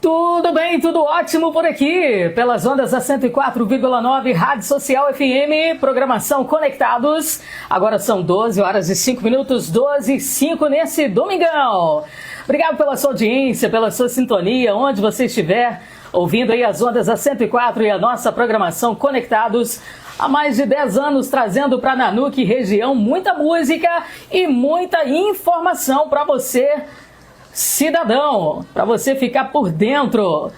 Tudo bem, tudo ótimo por aqui, pelas ondas da 104,9 Rádio Social FM, programação Conectados. Agora são 12 horas e 5 minutos, 12 e 5 nesse domingão. Obrigado pela sua audiência, pela sua sintonia, onde você estiver ouvindo aí as ondas da 104 e a nossa programação Conectados. Há mais de 10 anos trazendo para Nanuque região muita música e muita informação para você, cidadão, para você ficar por dentro.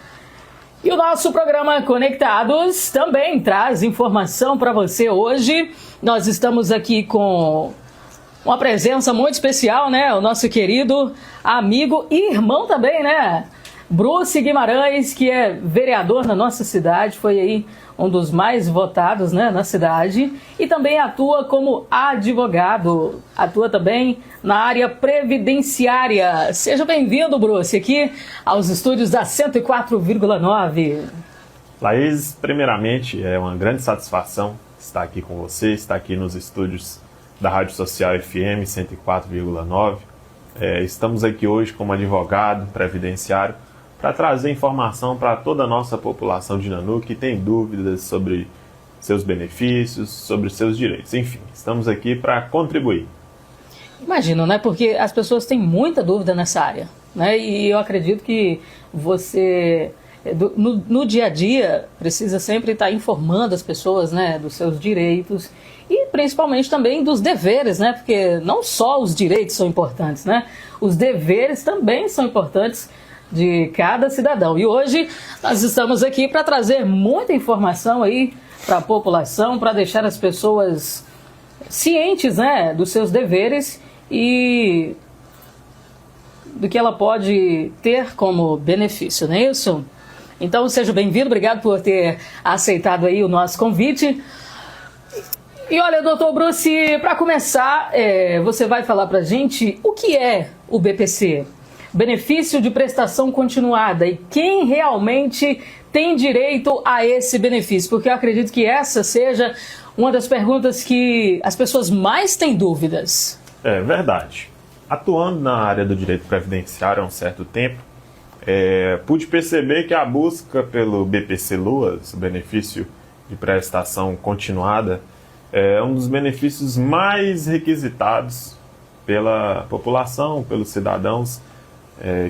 E o nosso programa Conectados também traz informação para você hoje. Nós estamos aqui com uma presença muito especial, né? O nosso querido amigo e irmão também, né? Bruce Guimarães, que é vereador na nossa cidade, foi aí um dos mais votados, né, na cidade, e também atua como advogado, atua também na área previdenciária. Seja bem-vindo, Bruce, aqui aos estúdios da 104,9. Laís, primeiramente, é uma grande satisfação estar aqui com você, estar aqui nos estúdios da Rádio Social FM 104,9. Estamos aqui hoje como advogado previdenciário para trazer informação para toda a nossa população de Nanuque que tem dúvidas sobre seus benefícios, sobre seus direitos. Enfim, estamos aqui para contribuir. Imagino, né? Porque as pessoas têm muita dúvida nessa área, né? E eu acredito que você, no dia a dia, precisa sempre estar informando as pessoas, né, dos seus direitos e principalmente também dos deveres, né? Porque não só os direitos são importantes, né? Os deveres também são importantes de cada cidadão. E hoje nós estamos aqui para trazer muita informação aí para a população, para deixar as pessoas cientes, né, dos seus deveres e do que ela pode ter como benefício, não é isso? Então seja bem-vindo, obrigado por ter aceitado aí o nosso convite. E olha, doutor Bruce, para começar, você vai falar para a gente o que é o BPC? Benefício de prestação continuada, e quem realmente tem direito a esse benefício? Porque eu acredito que essa seja uma das perguntas que as pessoas mais têm dúvidas. É verdade. Atuando na área do direito previdenciário há um certo tempo, pude perceber que a busca pelo BPC-LOAS, o benefício de prestação continuada, é um dos benefícios mais requisitados pela população, pelos cidadãos,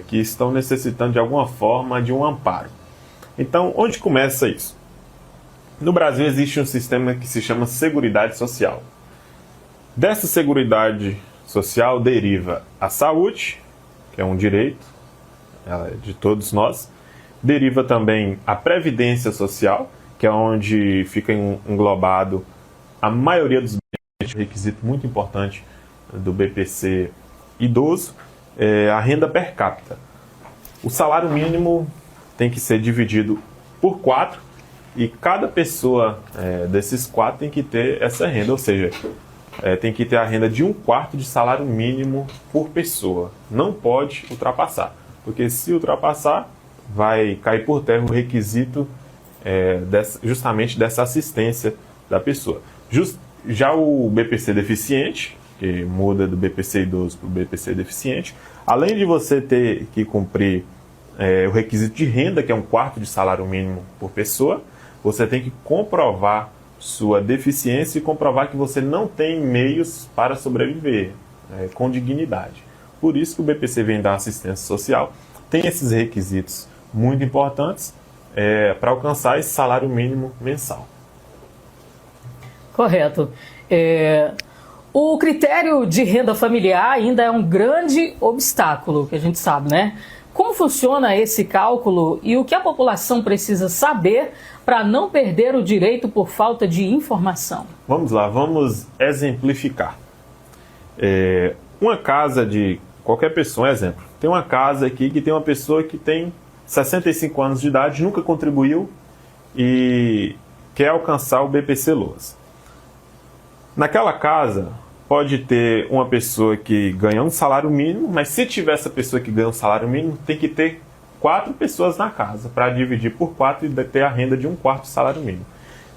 que estão necessitando de alguma forma de um amparo. Então, onde começa isso? No Brasil existe um sistema que se chama Seguridade Social. Dessa Seguridade Social deriva a saúde, que é um direito de todos nós, deriva também a Previdência Social, que é onde fica englobado a maioria dos benefícios, requisito muito importante do BPC idoso, a renda per capita. O salário mínimo tem que ser dividido por 4 e cada pessoa desses 4 tem que ter essa renda, ou seja, tem que ter a renda de 1/4 de salário mínimo por pessoa. Não pode ultrapassar, porque se ultrapassar, vai cair por terra o requisito justamente dessa assistência da pessoa. Já o BPC deficiente, que muda do BPC idoso para o BPC deficiente, além de você ter que cumprir o requisito de renda, que é 1/4 de salário mínimo por pessoa, você tem que comprovar sua deficiência e comprovar que você não tem meios para sobreviver com dignidade. Por isso que o BPC vem da assistência social, tem esses requisitos muito importantes para alcançar esse salário mínimo mensal. Correto. O critério de renda familiar ainda é um grande obstáculo, que a gente sabe, né? Como funciona esse cálculo e o que a população precisa saber para não perder o direito por falta de informação? Vamos lá, vamos exemplificar. Uma casa de qualquer pessoa, um exemplo. Tem uma casa aqui que tem uma pessoa que tem 65 anos de idade, nunca contribuiu e quer alcançar o BPC-LOAS. Naquela casa, pode ter uma pessoa que ganha um salário mínimo, mas se tiver essa pessoa que ganha um salário mínimo, tem que ter 4 pessoas na casa para dividir por 4 e ter a renda de 1/4 do salário mínimo.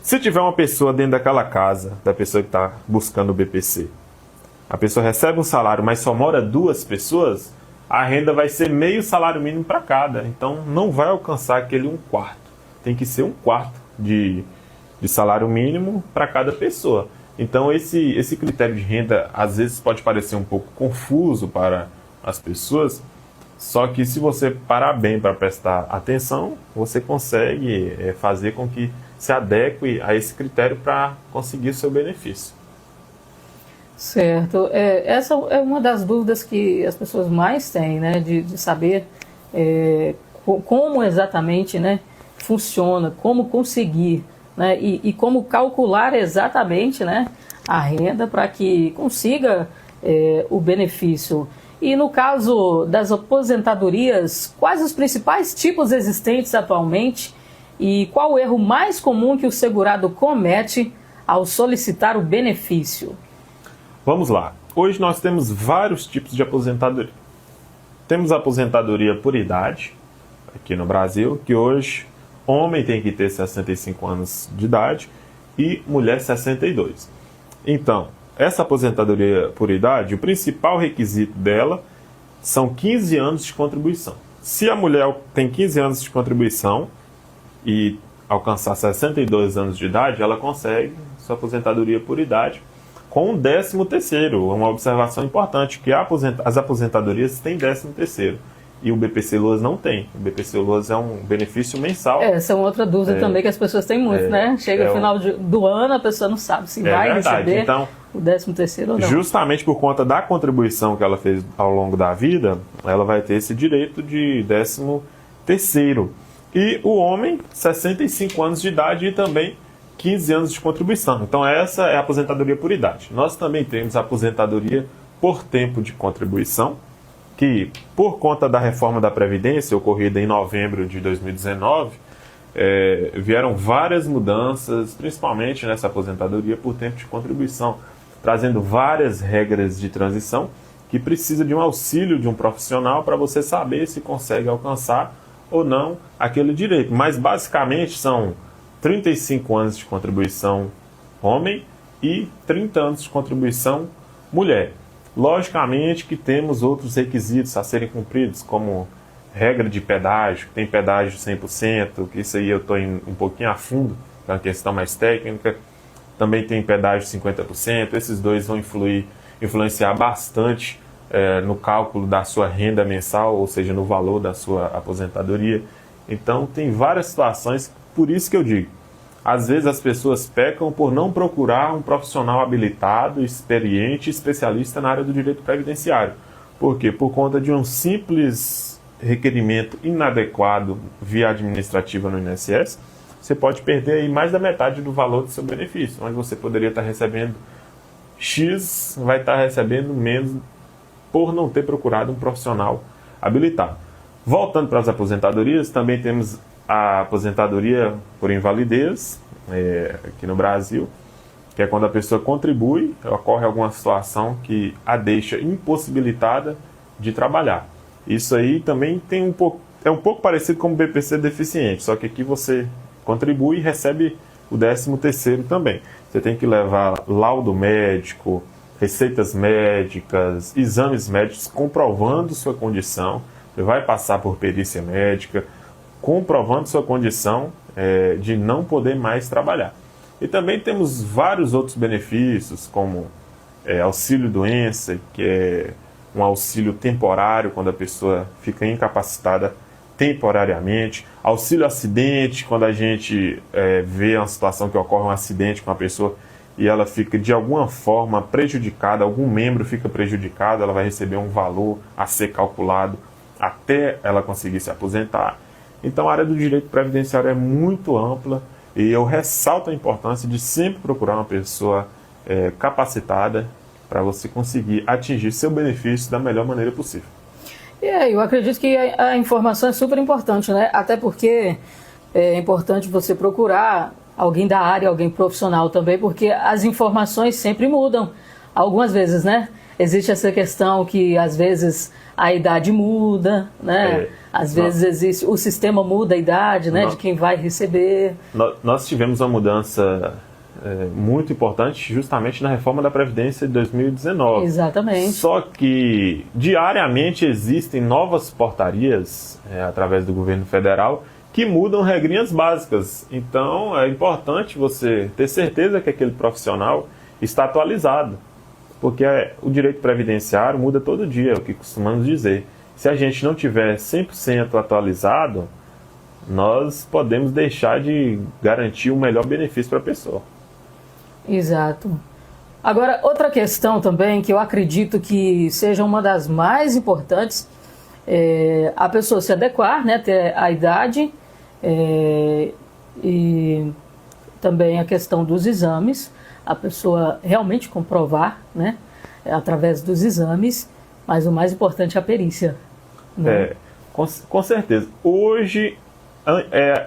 Se tiver uma pessoa dentro daquela casa, da pessoa que está buscando o BPC, a pessoa recebe um salário, mas só mora 2 pessoas, a renda vai ser meio salário mínimo para cada. Então não vai alcançar aquele 1/4. Tem que ser 1/4 de salário mínimo para cada pessoa. Então esse critério de renda às vezes pode parecer um pouco confuso para as pessoas, só que se você parar bem para prestar atenção, você consegue fazer com que se adeque a esse critério para conseguir o seu benefício. Certo. Essa é uma das dúvidas que as pessoas mais têm, né? De saber como exatamente, né, funciona, como conseguir, né, e como calcular exatamente, né, a renda para que consiga o benefício. E no caso das aposentadorias, quais os principais tipos existentes atualmente e qual o erro mais comum que o segurado comete ao solicitar o benefício? Vamos lá. Hoje nós temos vários tipos de aposentadoria. Temos a aposentadoria por idade, aqui no Brasil, que hoje homem tem que ter 65 anos de idade e mulher 62. Então, essa aposentadoria por idade, o principal requisito dela são 15 anos de contribuição. Se a mulher tem 15 anos de contribuição e alcançar 62 anos de idade, ela consegue sua aposentadoria por idade com um 13º. Uma observação importante, que as aposentadorias têm 13º. E o BPC Loas não tem. O BPC Loas é um benefício mensal. Essa é uma outra dúvida também que as pessoas têm muito, né? Chega no final do ano, a pessoa não sabe se vai receber então, o 13º ou não. Justamente por conta da contribuição que ela fez ao longo da vida, ela vai ter esse direito de 13º. E o homem, 65 anos de idade e também 15 anos de contribuição. Então essa é a aposentadoria por idade. Nós também temos a aposentadoria por tempo de contribuição, que por conta da reforma da Previdência ocorrida em novembro de 2019, vieram várias mudanças, principalmente nessa aposentadoria por tempo de contribuição, trazendo várias regras de transição que precisa de um auxílio de um profissional para você saber se consegue alcançar ou não aquele direito. Mas basicamente são 35 anos de contribuição homem e 30 anos de contribuição mulher. Logicamente que temos outros requisitos a serem cumpridos, como regra de pedágio, tem pedágio 100%, que isso aí eu estou um pouquinho a fundo, é uma questão mais técnica. Também tem pedágio 50%, esses dois vão influenciar bastante no cálculo da sua renda mensal, ou seja, no valor da sua aposentadoria. Então tem várias situações, por isso que eu digo, às vezes as pessoas pecam por não procurar um profissional habilitado, experiente, especialista na área do direito previdenciário. Por quê? Por conta de um simples requerimento inadequado via administrativa no INSS, você pode perder aí mais da metade do valor do seu benefício. Onde você poderia estar recebendo X, vai estar recebendo menos por não ter procurado um profissional habilitado. Voltando para as aposentadorias, também temos a aposentadoria por invalidez, aqui no Brasil, que é quando a pessoa contribui, ocorre alguma situação que a deixa impossibilitada de trabalhar. Isso aí também tem um pouco parecido com o BPC deficiente, só que aqui você contribui e recebe o 13º também. Você tem que levar laudo médico, receitas médicas, exames médicos comprovando sua condição. Você vai passar por perícia médica, comprovando sua condição de não poder mais trabalhar. E também temos vários outros benefícios, como auxílio-doença, que é um auxílio temporário quando a pessoa fica incapacitada temporariamente, auxílio-acidente, quando a gente vê uma situação que ocorre um acidente com a pessoa e ela fica de alguma forma prejudicada, algum membro fica prejudicado, ela vai receber um valor a ser calculado até ela conseguir se aposentar. Então a área do direito previdenciário é muito ampla e eu ressalto a importância de sempre procurar uma pessoa capacitada para você conseguir atingir seu benefício da melhor maneira possível. Eu acredito que a informação é super importante, né? Até porque é importante você procurar alguém da área, alguém profissional também, porque as informações sempre mudam. Algumas vezes, né? Existe essa questão que às vezes a idade muda, né? Às vezes existe, o sistema muda a idade, né? De quem vai receber. Nós tivemos uma mudança muito importante justamente na reforma da Previdência de 2019. Exatamente. Só que diariamente existem novas portarias através do governo federal que mudam regrinhas básicas. Então é importante você ter certeza que aquele profissional está atualizado, porque o direito previdenciário muda todo dia, é o que costumamos dizer. Se a gente não tiver 100% atualizado, nós podemos deixar de garantir o melhor benefício para a pessoa. Exato. Agora, outra questão também que eu acredito que seja uma das mais importantes é a pessoa se adequar, né, ter a idade, e também a questão dos exames, a pessoa realmente comprovar, né, através dos exames, mas o mais importante é a perícia. Né? Com certeza. Hoje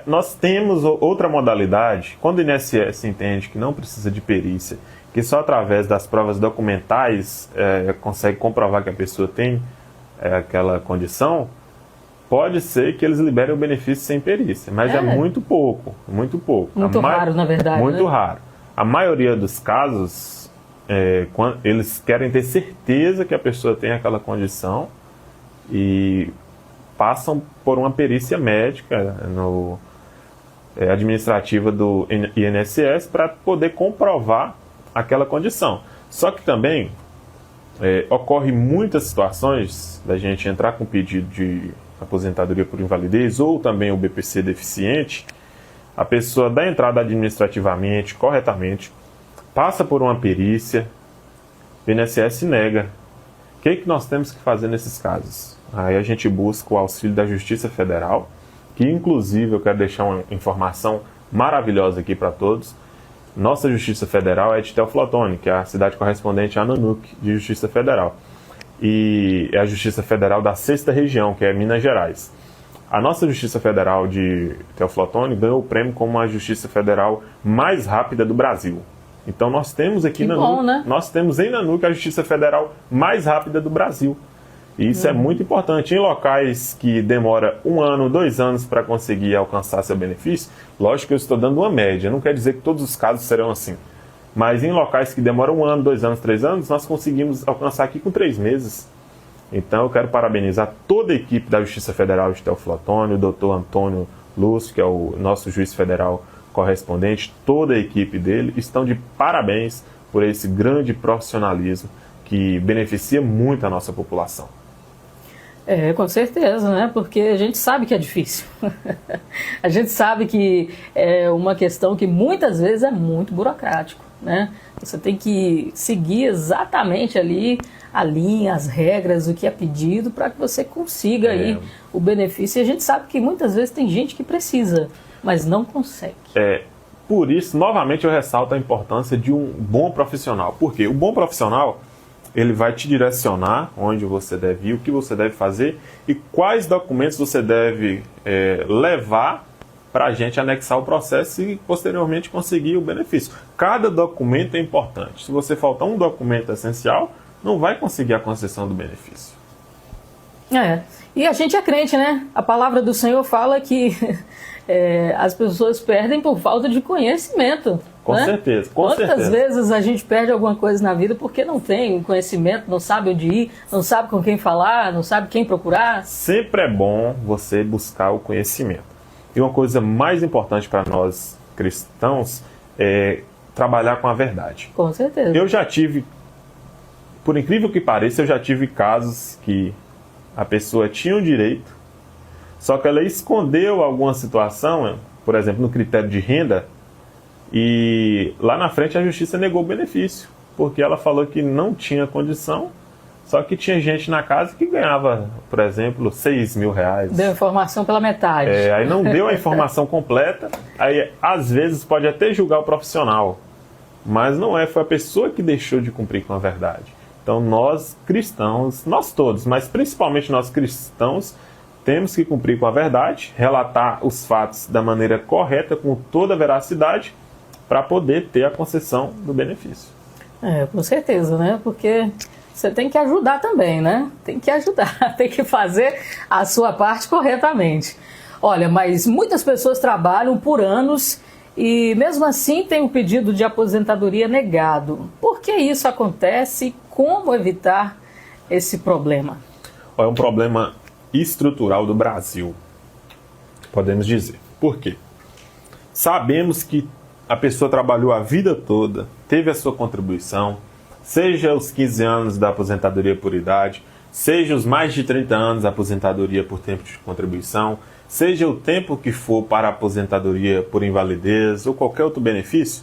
nós temos outra modalidade, quando o INSS entende que não precisa de perícia, que só através das provas documentais consegue comprovar que a pessoa tem aquela condição, pode ser que eles liberem o benefício sem perícia, mas é muito pouco, muito pouco. Muito raro, na verdade. Muito né? raro. A maioria dos casos, quando eles querem ter certeza que a pessoa tem aquela condição e passam por uma perícia médica administrativa do INSS para poder comprovar aquela condição. Só que também ocorre muitas situações da gente entrar com pedido de aposentadoria por invalidez ou também o BPC deficiente, a pessoa dá entrada administrativamente, corretamente, passa por uma perícia, o INSS nega. O que nós temos que fazer nesses casos? Aí a gente busca o auxílio da Justiça Federal, que inclusive eu quero deixar uma informação maravilhosa aqui para todos. Nossa Justiça Federal é de Teoflotone, que é a cidade correspondente a Nanuque, de Justiça Federal. E é a Justiça Federal da 6ª região, que é Minas Gerais. A nossa Justiça Federal de Teoflotone ganhou o prêmio como a Justiça Federal mais rápida do Brasil. Então nós temos aqui nós temos em Nanuque a Justiça Federal mais rápida do Brasil. E isso é muito importante. Em locais que demora 1 ano, 2 anos para conseguir alcançar seu benefício, lógico que eu estou dando uma média, não quer dizer que todos os casos serão assim. Mas em locais que demoram 1 ano, 2 anos, 3 anos, nós conseguimos alcançar aqui com 3 meses. Então eu quero parabenizar toda a equipe da Justiça Federal de Teoflotone, o doutor Antônio Lúcio, que é o nosso juiz federal correspondente, toda a equipe dele, estão de parabéns por esse grande profissionalismo que beneficia muito a nossa população. Com certeza, né? Porque a gente sabe que é difícil. A gente sabe que é uma questão que muitas vezes é muito burocrático, né? Você tem que seguir exatamente ali a linha, as regras, o que é pedido para que você consiga aí o benefício. E a gente sabe que muitas vezes tem gente que precisa, mas não consegue. Por isso, novamente, eu ressalto a importância de um bom profissional. Por quê? O bom profissional, ele vai te direcionar onde você deve ir, o que você deve fazer e quais documentos você deve levar para a gente anexar o processo e posteriormente conseguir o benefício. Cada documento é importante. Se você faltar um documento essencial, não vai conseguir a concessão do benefício. E a gente é crente, né? A palavra do Senhor fala que as pessoas perdem por falta de conhecimento. Com certeza, com certeza. Quantas vezes a gente perde alguma coisa na vida porque não tem conhecimento, não sabe onde ir, não sabe com quem falar, não sabe quem procurar? Sempre é bom você buscar o conhecimento. E uma coisa mais importante para nós cristãos é trabalhar com a verdade. Com certeza. Eu já tive, por incrível que pareça, eu já tive casos que a pessoa tinha o direito, só que ela escondeu alguma situação, por exemplo, no critério de renda, e lá na frente a justiça negou o benefício, porque ela falou que não tinha condição, só que tinha gente na casa que ganhava, por exemplo, R$6.000. Deu informação pela metade. Aí não deu a informação completa, aí às vezes pode até julgar o profissional, mas não foi a pessoa que deixou de cumprir com a verdade. Então nós cristãos, nós todos, mas principalmente nós cristãos, temos que cumprir com a verdade, relatar os fatos da maneira correta, com toda a veracidade, para poder ter a concessão do benefício. Com certeza, né? Porque você tem que ajudar também, né? Tem que ajudar, tem que fazer a sua parte corretamente. Olha, mas muitas pessoas trabalham por anos e mesmo assim tem o pedido de aposentadoria negado. Por que isso acontece e como evitar esse problema? É um problema estrutural do Brasil, podemos dizer. Por quê? Sabemos que a pessoa trabalhou a vida toda, teve a sua contribuição, seja os 15 anos da aposentadoria por idade, seja os mais de 30 anos da aposentadoria por tempo de contribuição, seja o tempo que for para a aposentadoria por invalidez ou qualquer outro benefício,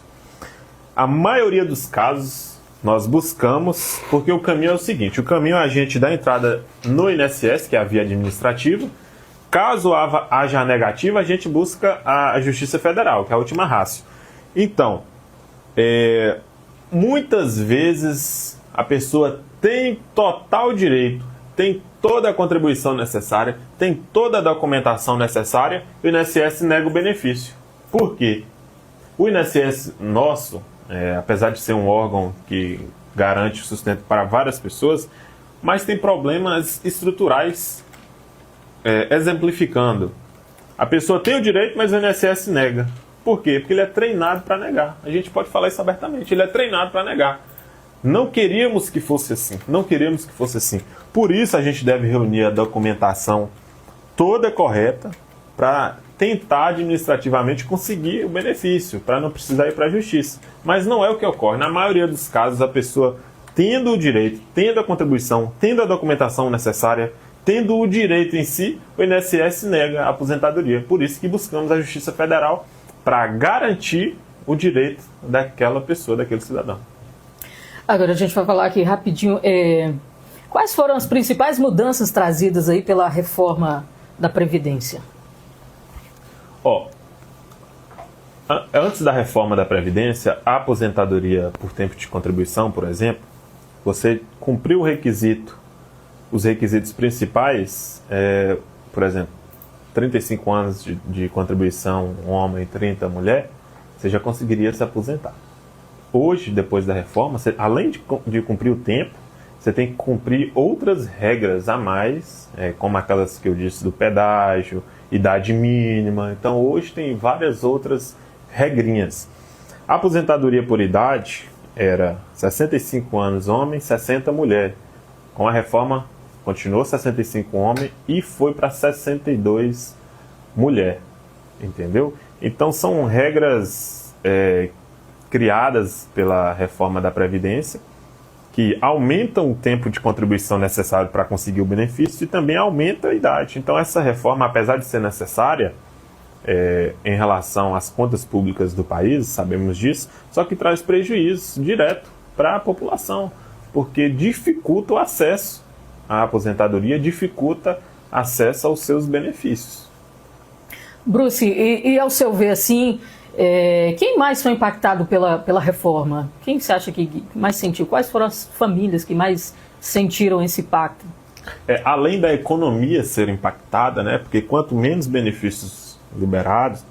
a maioria dos casos nós buscamos, porque o caminho é o seguinte: o caminho é a gente dar entrada no INSS, que é a via administrativa. Caso haja a negativa, a gente busca a Justiça Federal, que é a última rácio. Então, muitas vezes a pessoa tem total direito, tem toda a contribuição necessária, tem toda a documentação necessária, e o INSS nega o benefício. Por quê? O INSS nosso, apesar de ser um órgão que garante o sustento para várias pessoas, mas tem problemas estruturais. Exemplificando, a pessoa tem o direito, mas o INSS nega. Por quê? Porque ele é treinado para negar. A gente pode falar isso abertamente. Ele é treinado para negar. Não queríamos que fosse assim. Não queríamos que fosse assim. Por isso a gente deve reunir a documentação toda correta para tentar administrativamente conseguir o benefício, para não precisar ir para a justiça. Mas não é o que ocorre. Na maioria dos casos, a pessoa tendo o direito, tendo a contribuição, tendo a documentação necessária, tendo o direito em si, o INSS nega a aposentadoria. Por isso que buscamos a Justiça Federal para garantir o direito daquela pessoa, daquele cidadão. Agora a gente vai falar aqui rapidinho, quais foram as principais mudanças trazidas aí pela reforma da Previdência? Antes da reforma da Previdência, a aposentadoria por tempo de contribuição, por exemplo, você cumpriu os requisitos principais, por exemplo, 35 anos de contribuição, homem, 30, mulher, você já conseguiria se aposentar. Hoje, depois da reforma, além de cumprir o tempo, você tem que cumprir outras regras a mais, como aquelas que eu disse do pedágio, idade mínima. Então, hoje tem várias outras regrinhas. A aposentadoria por idade era 65 anos homem, 60 mulher. Com a reforma, continuou 65 homem e foi para 62 mulher. Entendeu? Então, são regras criadas pela reforma da Previdência, que aumentam o tempo de contribuição necessário para conseguir o benefício e também aumenta a idade. Então essa reforma, apesar de ser necessária em relação às contas públicas do país, sabemos disso, só que traz prejuízo direto para a população, porque dificulta o acesso à aposentadoria, dificulta acesso aos seus benefícios. Bruce, e ao seu ver assim, quem mais foi impactado pela reforma? Quem você acha que mais sentiu? Quais foram as famílias que mais sentiram esse impacto? Além da economia ser impactada, né? Porque quanto menos benefícios liberados,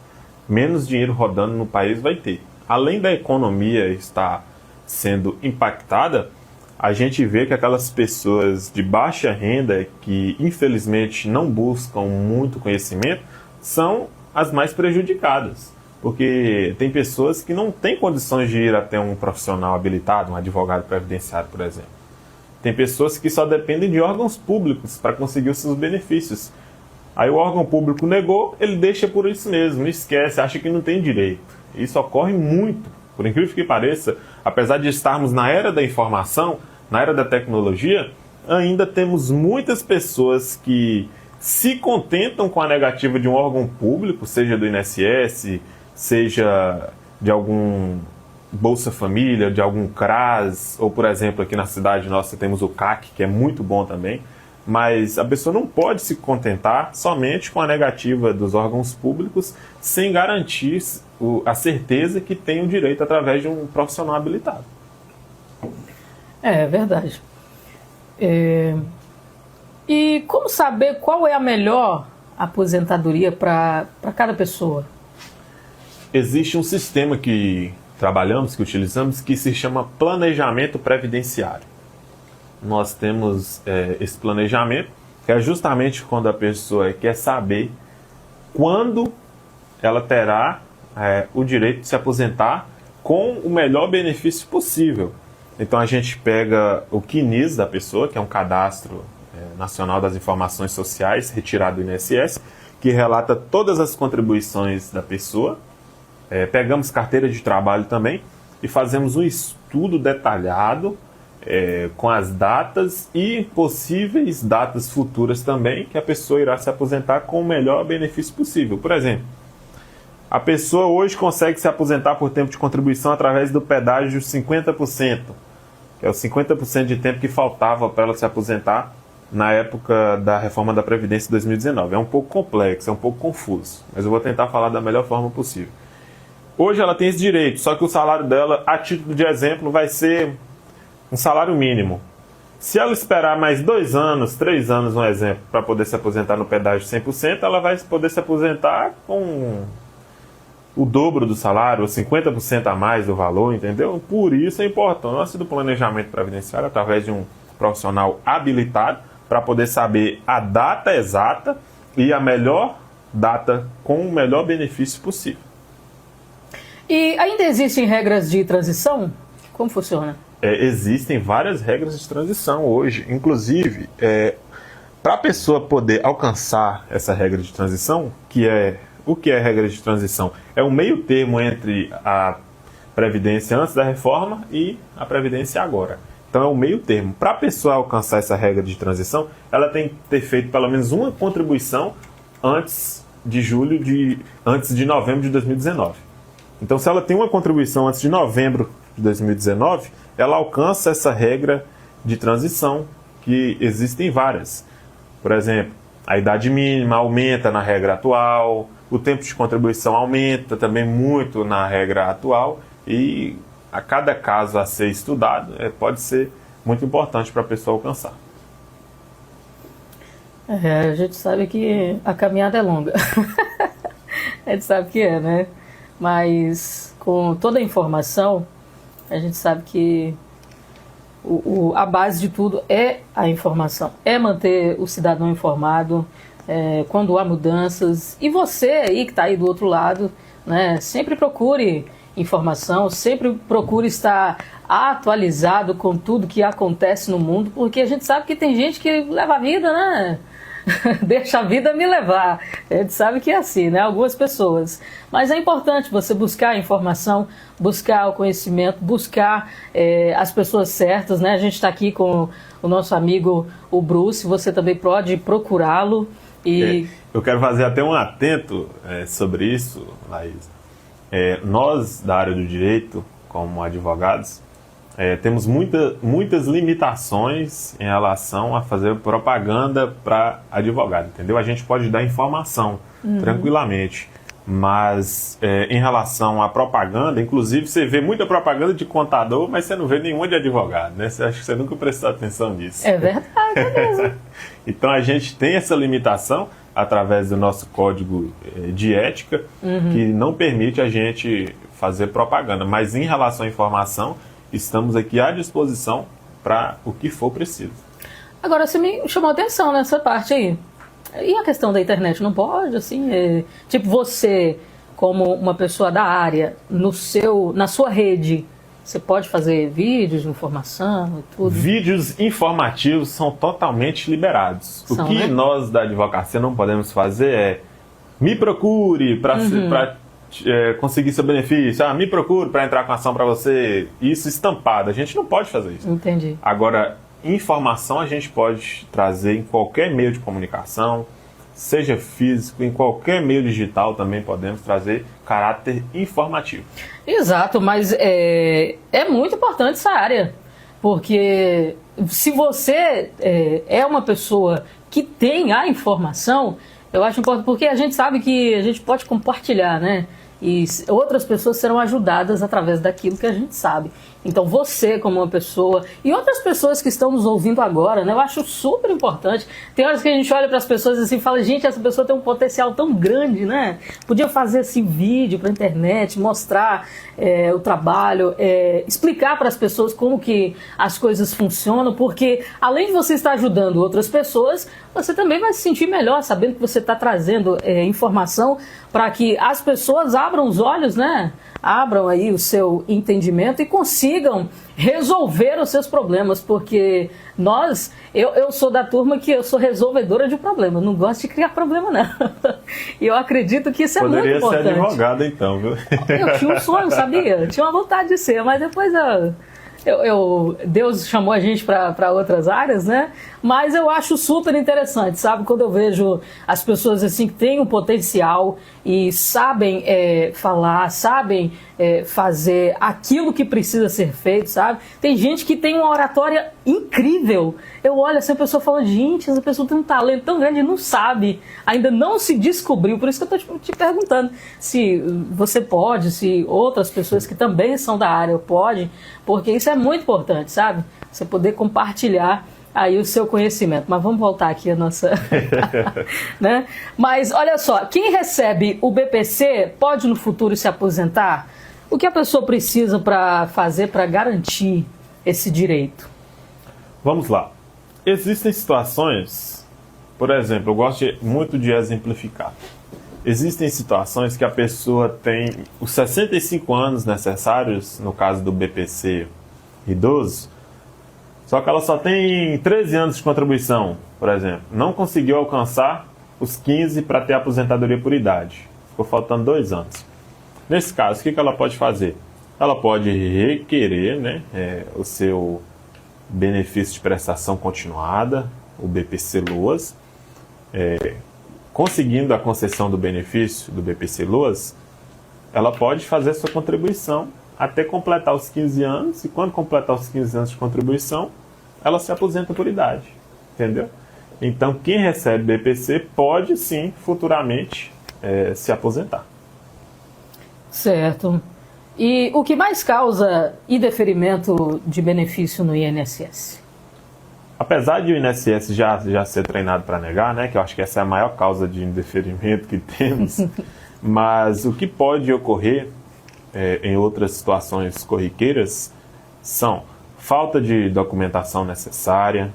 menos dinheiro rodando no país vai ter. Além da economia estar sendo impactada, a gente vê que aquelas pessoas de baixa renda que infelizmente não buscam muito conhecimento são as mais prejudicadas. Porque tem pessoas que não têm condições de ir até um profissional habilitado, um advogado previdenciário, por exemplo. Tem pessoas que só dependem de órgãos públicos para conseguir os seus benefícios. Aí o órgão público negou, ele deixa por isso mesmo, esquece, acha que não tem direito. Isso ocorre muito, por incrível que pareça, apesar de estarmos na era da informação, na era da tecnologia, ainda temos muitas pessoas que se contentam com a negativa de um órgão público, seja do INSS, seja de algum Bolsa Família, de algum CRAS, ou por exemplo aqui na cidade nossa temos o CAC, que é muito bom também, mas a pessoa não pode se contentar somente com a negativa dos órgãos públicos sem garantir a certeza que tem o direito através de um profissional habilitado. É verdade. E como saber qual é a melhor aposentadoria para cada pessoa? Existe um sistema que trabalhamos, que utilizamos, que se chama planejamento previdenciário. Nós temos esse planejamento, que é justamente quando a pessoa quer saber quando ela terá o direito de se aposentar com o melhor benefício possível. Então a gente pega o CNIS da pessoa, que é um cadastro nacional das informações sociais retirado do INSS, que relata todas as contribuições da pessoa. Pegamos carteira de trabalho também e fazemos um estudo detalhado com as datas e possíveis datas futuras também, que a pessoa irá se aposentar com o melhor benefício possível. Por exemplo, a pessoa hoje consegue se aposentar por tempo de contribuição através do pedágio 50%, que é o 50% de tempo que faltava para ela se aposentar na época da reforma da Previdência de 2019. É um pouco complexo, é um pouco confuso, mas eu vou tentar falar da melhor forma possível. Hoje ela tem esse direito, só que o salário dela, a título de exemplo, vai ser um salário mínimo. Se ela esperar mais 2 anos, 3 anos, um exemplo, para poder se aposentar no pedágio 100%, ela vai poder se aposentar com o dobro do salário, ou 50% a mais do valor, entendeu? Por isso a importância do planejamento previdenciário através de um profissional habilitado para poder saber a data exata e a melhor data com o melhor benefício possível. E ainda existem regras de transição? Como funciona? Existem várias regras de transição hoje. Inclusive, para a pessoa poder alcançar essa regra de transição, o que é regra de transição? É um meio termo entre a Previdência antes da reforma e a Previdência agora. Então é um meio termo. Para a pessoa alcançar essa regra de transição, ela tem que ter feito pelo menos uma contribuição antes de novembro de 2019. Então, se ela tem uma contribuição antes de novembro de 2019, ela alcança essa regra de transição, que existem várias. Por exemplo, a idade mínima aumenta na regra atual, o tempo de contribuição aumenta também muito na regra atual, e a cada caso a ser estudado pode ser muito importante para a pessoa alcançar. A gente sabe que a caminhada é longa. A gente sabe que né? Mas com toda a informação, a gente sabe que a base de tudo é a informação, é manter o cidadão informado quando há mudanças. E você aí que está aí do outro lado, né, sempre procure informação, sempre procure estar atualizado com tudo que acontece no mundo, porque a gente sabe que tem gente que leva a vida, né? Deixa a vida me levar. A gente sabe que é assim, né? Algumas pessoas. Mas é importante você buscar a informação, buscar o conhecimento, buscar as pessoas certas, né? A gente está aqui com o nosso amigo, o Bruce, você também pode procurá-lo. Eu quero fazer até um atento sobre isso, Laís. Nós, da área do direito, como advogados, temos muitas limitações em relação a fazer propaganda para advogado, entendeu? A gente pode dar informação tranquilamente, mas em relação à propaganda, inclusive você vê muita propaganda de contador, mas você não vê nenhuma de advogado, né? Acho que você nunca prestou atenção nisso. É verdade, é mesmo. Então a gente tem essa limitação através do nosso código de ética, que não permite a gente fazer propaganda, mas em relação à informação, estamos aqui à disposição para o que for preciso. Agora, você me chamou a atenção nessa parte aí. E a questão da internet, não pode, assim? Tipo, você, como uma pessoa da área, na sua rede, você pode fazer vídeos de informação e tudo? Vídeos informativos são totalmente liberados. O que nós da advocacia não podemos fazer é me procure para conseguir seu benefício, me procure para entrar com ação para você, isso estampado, a gente não pode fazer isso. Entendi. Agora, informação a gente pode trazer em qualquer meio de comunicação, seja físico, em qualquer meio digital também podemos trazer caráter informativo. Exato, mas é muito importante essa área, porque se você é uma pessoa que tem a informação, eu acho importante, porque a gente sabe que a gente pode compartilhar, né? E outras pessoas serão ajudadas através daquilo que a gente sabe. Então você, como uma pessoa, e outras pessoas que estão nos ouvindo agora, né, eu acho super importante. Tem horas que a gente olha para as pessoas assim e fala, gente, essa pessoa tem um potencial tão grande, né? Podia fazer esse vídeo para a internet, mostrar o trabalho, explicar para as pessoas como que as coisas funcionam, porque além de você estar ajudando outras pessoas, você também vai se sentir melhor sabendo que você está trazendo informação para que as pessoas abram os olhos, né? Abram aí o seu entendimento e consigam resolver os seus problemas, porque eu sou da turma que eu sou resolvedora de problemas, não gosto de criar problema não. E eu acredito que isso é muito importante. Poderia ser advogada então, viu? Eu tinha um sonho, sabia? Eu tinha uma vontade de ser, mas depois Deus chamou a gente para outras áreas, né? Mas eu acho super interessante, sabe? Quando eu vejo as pessoas assim que têm um potencial e sabem falar, sabem fazer aquilo que precisa ser feito, sabe? Tem gente que tem uma oratória incrível. Eu olho essa pessoa falando, gente, essa pessoa tem um talento tão grande e não sabe, ainda não se descobriu. Por isso que eu estou te perguntando se você pode, se outras pessoas que também são da área podem, porque isso é muito importante, sabe? Você poder compartilhar aí o seu conhecimento. Mas vamos voltar aqui a nossa... né? Mas olha só, quem recebe o BPC pode no futuro se aposentar? O que a pessoa precisa para fazer para garantir esse direito? Vamos lá. Existem situações, por exemplo, eu gosto muito de exemplificar. Existem situações que a pessoa tem os 65 anos necessários, no caso do BPC idoso, só que ela só tem 13 anos de contribuição, por exemplo. Não conseguiu alcançar os 15 para ter aposentadoria por idade. Ficou faltando 2 anos. Nesse caso, o que ela pode fazer? Ela pode requerer, né, o seu benefício de prestação continuada, o BPC-LOAS. Conseguindo a concessão do benefício do BPC-LOAS, ela pode fazer sua contribuição até completar os 15 anos, e quando completar os 15 anos de contribuição, ela se aposenta por idade, entendeu? Então, quem recebe BPC pode, sim, futuramente se aposentar. Certo. E o que mais causa indeferimento de benefício no INSS? Apesar de o INSS já ser treinado para negar, né, que eu acho que essa é a maior causa de indeferimento que temos, mas o que pode ocorrer em outras situações corriqueiras são falta de documentação necessária,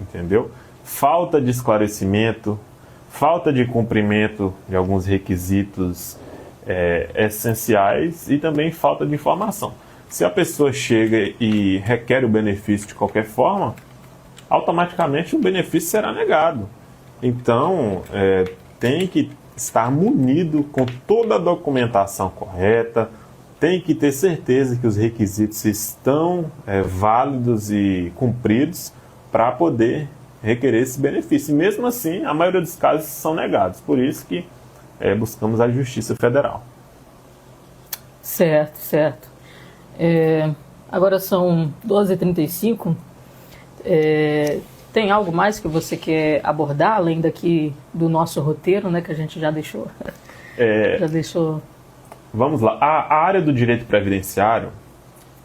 entendeu? Falta de esclarecimento, falta de cumprimento de alguns requisitos essenciais e também falta de informação. Se a pessoa chega e requer o benefício de qualquer forma, automaticamente o benefício será negado. Então, tem que estar munido com toda a documentação correta, tem que ter certeza que os requisitos estão válidos e cumpridos para poder requerer esse benefício. E mesmo assim, a maioria dos casos são negados. Por isso que buscamos a Justiça Federal. Certo, certo. Agora são 12h35. Tem algo mais que você quer abordar, além daqui do nosso roteiro, né, que a gente já deixou? Vamos lá. A área do direito previdenciário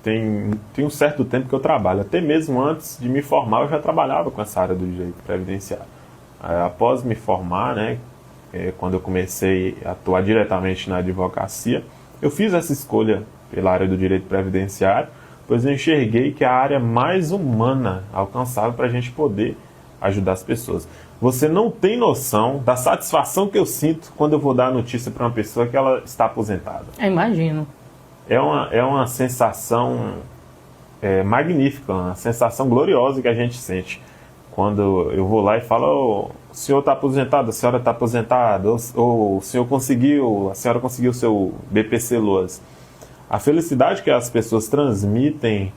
tem um certo tempo que eu trabalho. Até mesmo antes de me formar, eu já trabalhava com essa área do direito previdenciário. Após me formar, né, quando eu comecei a atuar diretamente na advocacia, eu fiz essa escolha pela área do direito previdenciário, pois eu enxerguei que é a área mais humana alcançável para a gente poder ajudar as pessoas. Você não tem noção da satisfação que eu sinto quando eu vou dar a notícia para uma pessoa que ela está aposentada. Eu imagino. É uma sensação magnífica, uma sensação gloriosa que a gente sente quando eu vou lá e falo, o senhor está aposentado, a senhora está aposentada, ou a senhora conseguiu o seu BPC-LOAS. A felicidade que as pessoas transmitem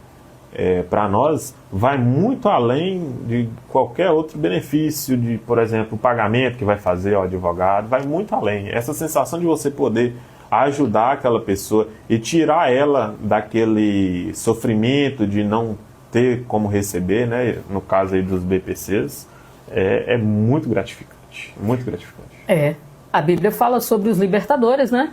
para nós vai muito além de qualquer outro benefício, de, por exemplo, o pagamento que vai fazer ao advogado, vai muito além. Essa sensação de você poder ajudar aquela pessoa e tirar ela daquele sofrimento de não ter como receber, né, no caso aí dos BPCs, é muito gratificante, muito gratificante. A Bíblia fala sobre os libertadores, né?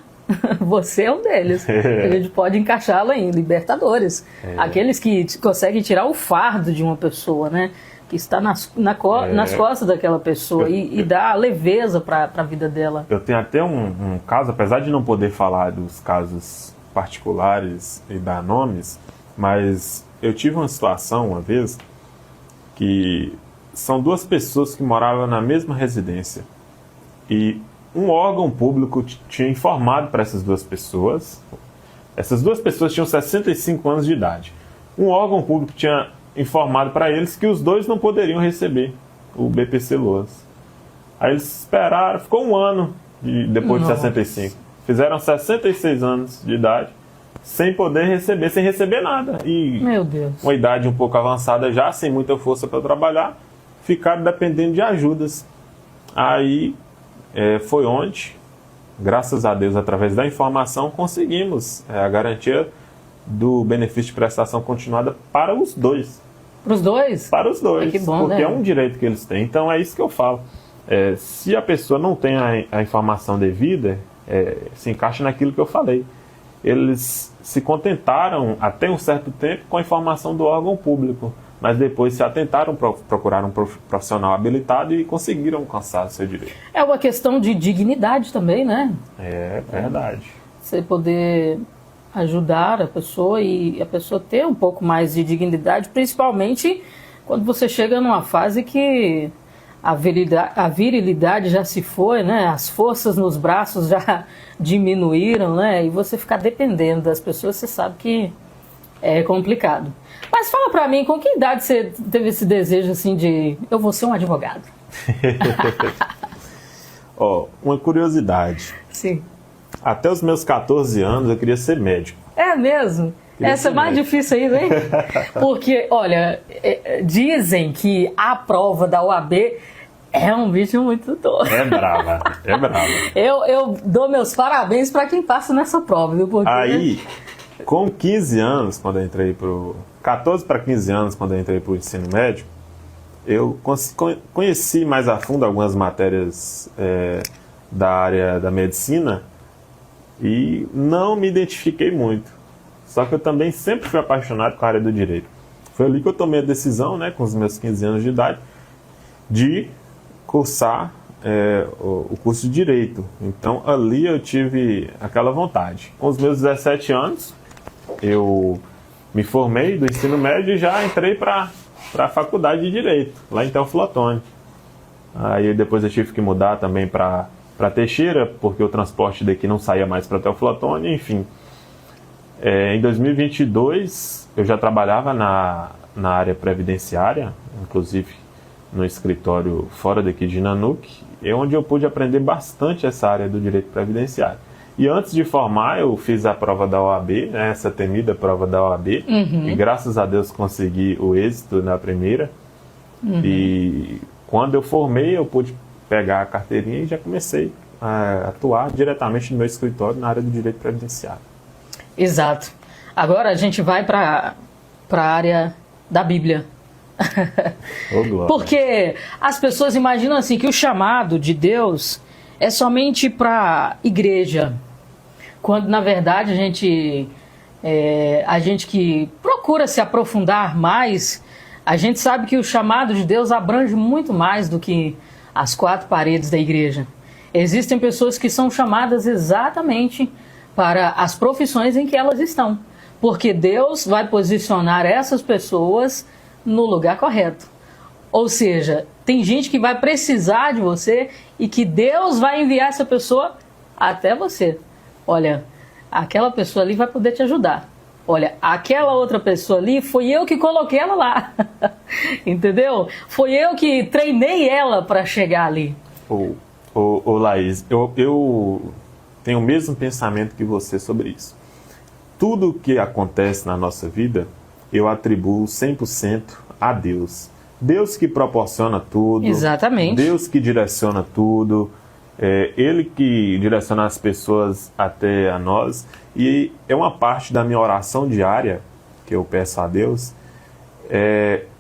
Você é um deles. A gente pode encaixá-lo em Libertadores. Aqueles que conseguem tirar o fardo de uma pessoa, né? Que está nas costas daquela pessoa e dá leveza para a vida dela. Eu tenho até um caso, apesar de não poder falar dos casos particulares e dar nomes, mas eu tive uma situação uma vez que são duas pessoas que moravam na mesma residência e um órgão público tinha informado para essas duas pessoas. Essas duas pessoas tinham 65 anos de idade. Um órgão público tinha informado para eles que os dois não poderiam receber o BPC Loas. Aí eles esperaram, ficou um ano depois de 65. Fizeram 66 anos de idade sem poder receber, sem receber nada. E meu Deus. Uma idade um pouco avançada já, sem muita força para trabalhar, ficaram dependendo de ajudas. Aí foi onde, graças a Deus, através da informação, conseguimos a garantia do benefício de prestação continuada para os dois. Para os dois? Para os dois, que bom, porque né? é um direito que eles têm. Então é isso que eu falo. Se a pessoa não tem a informação devida, se encaixa naquilo que eu falei. Eles se contentaram até um certo tempo com a informação do órgão público, mas depois se atentaram para procurar um profissional habilitado e conseguiram alcançar o seu direito. É uma questão de dignidade também, né? É verdade. Você poder ajudar a pessoa e a pessoa ter um pouco mais de dignidade, principalmente quando você chega numa fase que a virilidade já se foi, né? As forças nos braços já diminuíram, né? E você ficar dependendo das pessoas, você sabe que é complicado. Mas fala pra mim, com que idade você teve esse desejo assim de eu vou ser um advogado? Uma curiosidade. Sim. Até os meus 14 anos eu queria ser médico. É mesmo? Essa é mais difícil ainda, hein? Porque, olha, dizem que a prova da OAB é um bicho muito doido. É brava. Eu dou meus parabéns para quem passa nessa prova, viu? Porque... Aí, com 15 anos, quando eu entrei 14 para 15 anos, quando eu entrei para o ensino médio, eu conheci mais a fundo algumas matérias da área da medicina e não me identifiquei muito. Só que eu também sempre fui apaixonado com a área do direito. Foi ali que eu tomei a decisão, né, com os meus 15 anos de idade, de cursar o curso de Direito. Então, ali eu tive aquela vontade. Com os meus 17 anos, eu me formei do ensino médio e já entrei para a faculdade de Direito, lá em Teoflotone. Aí depois eu tive que mudar também para Teixeira, porque o transporte daqui não saía mais para Teoflotone, enfim. Em 2022, eu já trabalhava na área previdenciária, inclusive no escritório fora daqui de Nanuque, onde eu pude aprender bastante essa área do direito previdenciário. E antes de formar, eu fiz a prova da OAB, né, essa temida prova da OAB, e graças a Deus consegui o êxito na primeira. E quando eu formei, eu pude pegar a carteirinha e já comecei a atuar diretamente no meu escritório na área do direito previdenciário. Exato. Agora a gente vai para a área da Bíblia. Porque as pessoas imaginam assim que o chamado de Deus é somente para igreja, quando na verdade a gente que procura se aprofundar mais, a gente sabe que o chamado de Deus abrange muito mais do que as quatro paredes da igreja. Existem pessoas que são chamadas exatamente para as profissões em que elas estão, porque Deus vai posicionar essas pessoas no lugar correto. Ou seja, tem gente que vai precisar de você e que Deus vai enviar essa pessoa até você. Olha, aquela pessoa ali vai poder te ajudar. Olha, aquela outra pessoa ali, foi eu que coloquei ela lá. Entendeu? Foi eu que treinei ela para chegar ali. Ô Laís, eu tenho o mesmo pensamento que você sobre isso. Tudo o que acontece na nossa vida, eu atribuo 100% a Deus. Deus que proporciona tudo. Exatamente. Deus que direciona tudo. Ele que direciona as pessoas até a nós. E é uma parte da minha oração diária, que eu peço a Deus,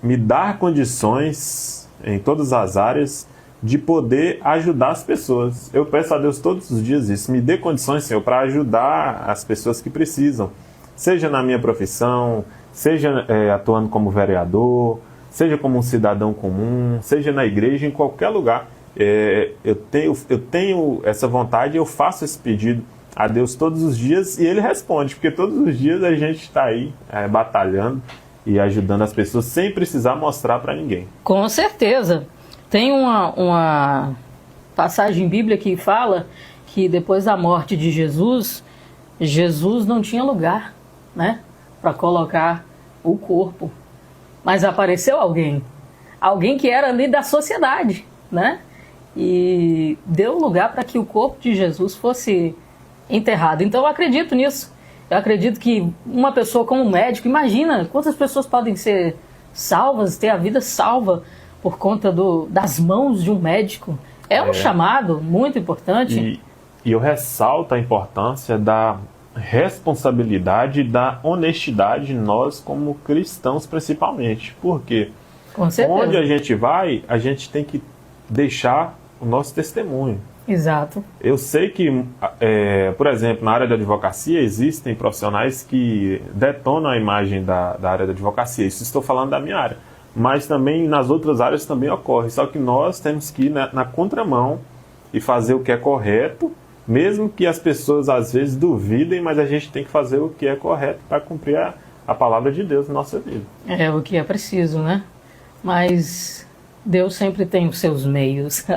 me dar condições em todas as áreas de poder ajudar as pessoas. Eu peço a Deus todos os dias isso, me dê condições, Senhor, para ajudar as pessoas que precisam, seja na minha profissão, seja atuando como vereador, seja como um cidadão comum, seja na igreja, em qualquer lugar. Eu tenho essa vontade, eu faço esse pedido a Deus todos os dias e Ele responde, porque todos os dias a gente está aí batalhando e ajudando as pessoas sem precisar mostrar para ninguém. Com certeza. Tem uma passagem bíblica que fala que depois da morte de Jesus, Jesus não tinha lugar, né, para colocar o corpo. Mas apareceu alguém que era ali da sociedade, né, e deu lugar para que o corpo de Jesus fosse enterrado. Então eu acredito nisso. Eu acredito que uma pessoa como médico, imagina quantas pessoas podem ser salvas, ter a vida salva por conta das mãos de um médico. É um chamado muito importante. E eu ressalto a importância da responsabilidade e da honestidade nós como cristãos principalmente. Porque com certeza, onde a gente vai, a gente tem que deixar o nosso testemunho. Exato. Eu sei que, por exemplo, na área da advocacia existem profissionais que detonam a imagem da área da advocacia. Isso estou falando da minha área. Mas também nas outras áreas também ocorre. Só que nós temos que ir na contramão e fazer o que é correto, mesmo que as pessoas às vezes duvidem, mas a gente tem que fazer o que é correto para cumprir a palavra de Deus na nossa vida. É o que é preciso, né? Mas Deus sempre tem os seus meios.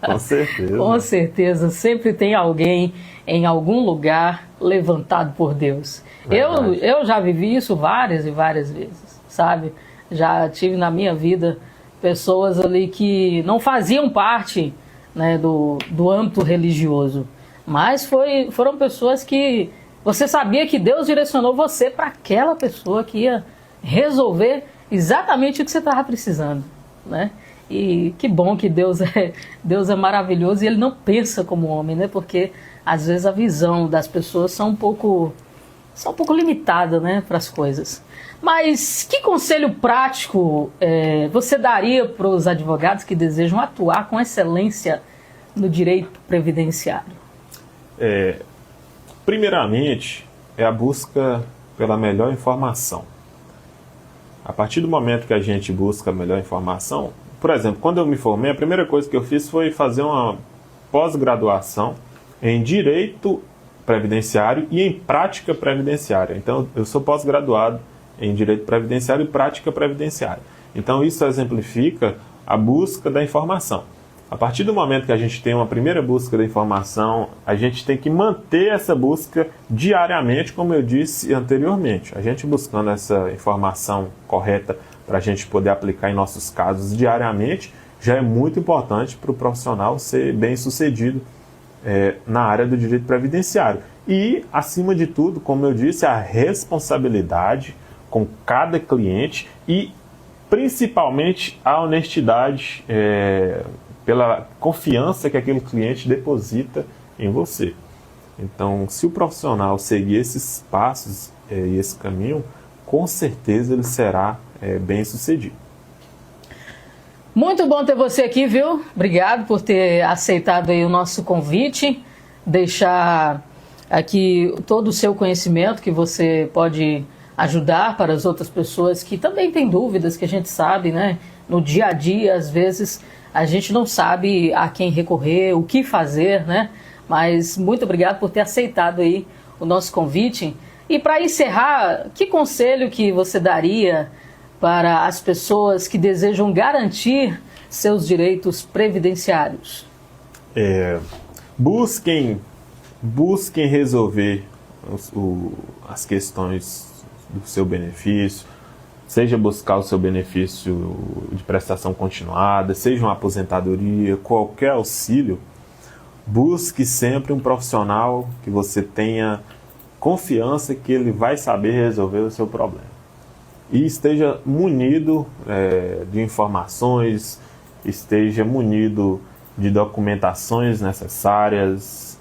Com certeza. Com certeza, sempre tem alguém em algum lugar levantado por Deus. Eu já vivi isso várias e várias vezes, sabe? Já tive na minha vida pessoas ali que não faziam parte, né, do âmbito religioso, mas foram pessoas que você sabia que Deus direcionou você para aquela pessoa que ia resolver exatamente o que você estava precisando, né? E que bom que Deus é maravilhoso e Ele não pensa como homem, né? Porque às vezes a visão das pessoas são um pouco limitada, né, para as coisas. Mas que conselho prático você daria para os advogados que desejam atuar com excelência no direito previdenciário? Primeiramente, é a busca pela melhor informação. A partir do momento que a gente busca a melhor informação, por exemplo, quando eu me formei, a primeira coisa que eu fiz foi fazer uma pós-graduação em Direito Previdenciário e em Prática Previdenciária. Então, eu sou pós-graduado em Direito Previdenciário e Prática Previdenciária. Então, isso exemplifica a busca da informação. A partir do momento que a gente tem uma primeira busca da informação, a gente tem que manter essa busca diariamente, como eu disse anteriormente. A gente buscando essa informação correta para a gente poder aplicar em nossos casos diariamente, já é muito importante para o profissional ser bem sucedido na área do direito previdenciário. E, acima de tudo, como eu disse, a responsabilidade com cada cliente e, principalmente, a honestidade pela confiança que aquele cliente deposita em você. Então, se o profissional seguir esses passos e esse caminho, com certeza ele será bem sucedido. Muito bom ter você aqui, viu? Obrigado por ter aceitado aí o nosso convite, deixar aqui todo o seu conhecimento que você pode ajudar para as outras pessoas que também têm dúvidas, que a gente sabe, né? No dia a dia, às vezes, a gente não sabe a quem recorrer, o que fazer, né? Mas muito obrigado por ter aceitado aí o nosso convite. E para encerrar, que conselho que você daria para as pessoas que desejam garantir seus direitos previdenciários? Busquem resolver as questões do seu benefício, seja buscar o seu benefício de prestação continuada, seja uma aposentadoria, qualquer auxílio. Busque sempre um profissional que você tenha confiança que ele vai saber resolver o seu problema. E esteja munido de informações, esteja munido de documentações necessárias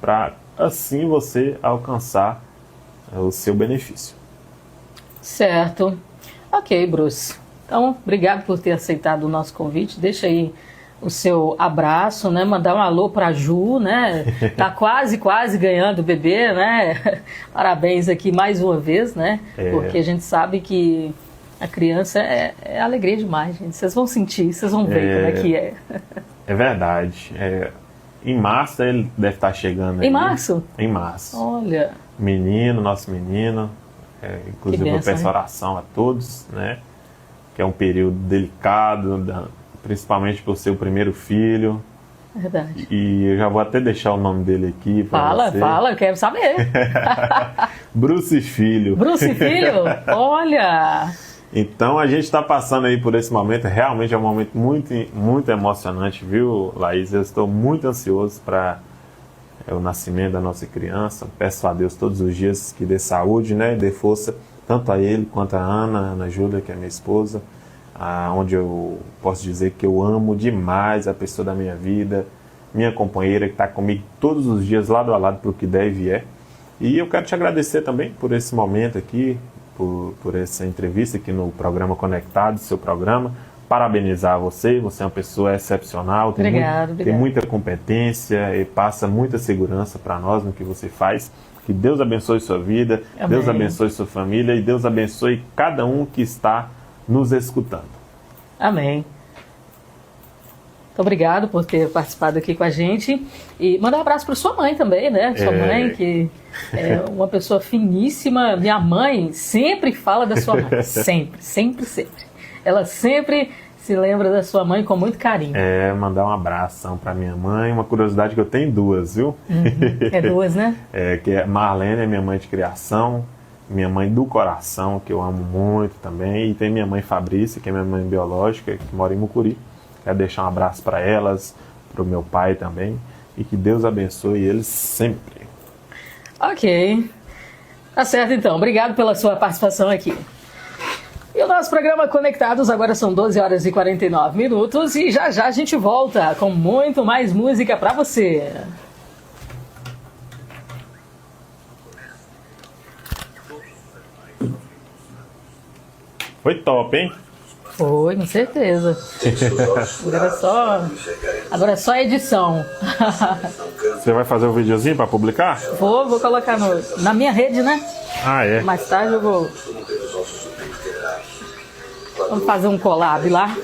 para assim você alcançar o seu benefício. Certo. Ok, Bruce. Então, obrigado por ter aceitado o nosso convite. Deixa aí o seu abraço, né? Mandar um alô para a Ju, né? Tá quase ganhando o bebê, né? Parabéns aqui mais uma vez, né? Porque a gente sabe que a criança é alegria demais, gente. Vocês vão sentir, vocês vão ver como é que é. É verdade. Em março ele deve estar chegando. Em março? Em março. Olha. Nosso menino. Inclusive eu peço oração a todos, né? Que é um período delicado, principalmente por ser o primeiro filho. Verdade. E eu já vou até deixar o nome dele aqui para você. Fala, eu quero saber. Bruce Filho. Bruce Filho? Olha! Então a gente está passando aí por esse momento, realmente é um momento muito, muito emocionante, viu, Laís? Eu estou muito ansioso para o nascimento da nossa criança. Peço a Deus todos os dias que dê saúde, né, e dê força tanto a ele quanto a Ana Júlia, que é minha esposa, onde eu posso dizer que eu amo demais a pessoa da minha vida, minha companheira que está comigo todos os dias, lado a lado, para o que der e vier. E eu quero te agradecer também por esse momento aqui, por essa entrevista aqui no programa Conectado, seu programa. Parabenizar você é uma pessoa excepcional, tem muita competência e passa muita segurança para nós no que você faz. Que Deus abençoe sua vida, Amém. Deus abençoe sua família e Deus abençoe cada um que está nos escutando. Amém. Muito obrigado por ter participado aqui com a gente. E mandar um abraço para sua mãe também, né? Sua mãe, que é uma pessoa finíssima. Minha mãe sempre fala da sua mãe. Sempre. Ela sempre se lembra da sua mãe com muito carinho. Mandar um abração para minha mãe. Uma curiosidade que eu tenho duas, viu? É duas, né? Que Marlene é minha mãe de criação, minha mãe do coração, que eu amo muito também. E tem minha mãe Fabrícia, que é minha mãe biológica, que mora em Mucuri. Quero deixar um abraço para elas, para o meu pai também. E que Deus abençoe eles sempre. Ok. Tá certo, então. Obrigado pela sua participação aqui. E o nosso programa Conectados agora são 12 horas e 49 minutos e já a gente volta com muito mais música para você. Foi top, hein? Foi, com certeza. Agora é só edição. Você vai fazer um videozinho para publicar? Vou colocar na minha rede, né? É? Mais tarde eu vou... Vamos fazer um collab lá.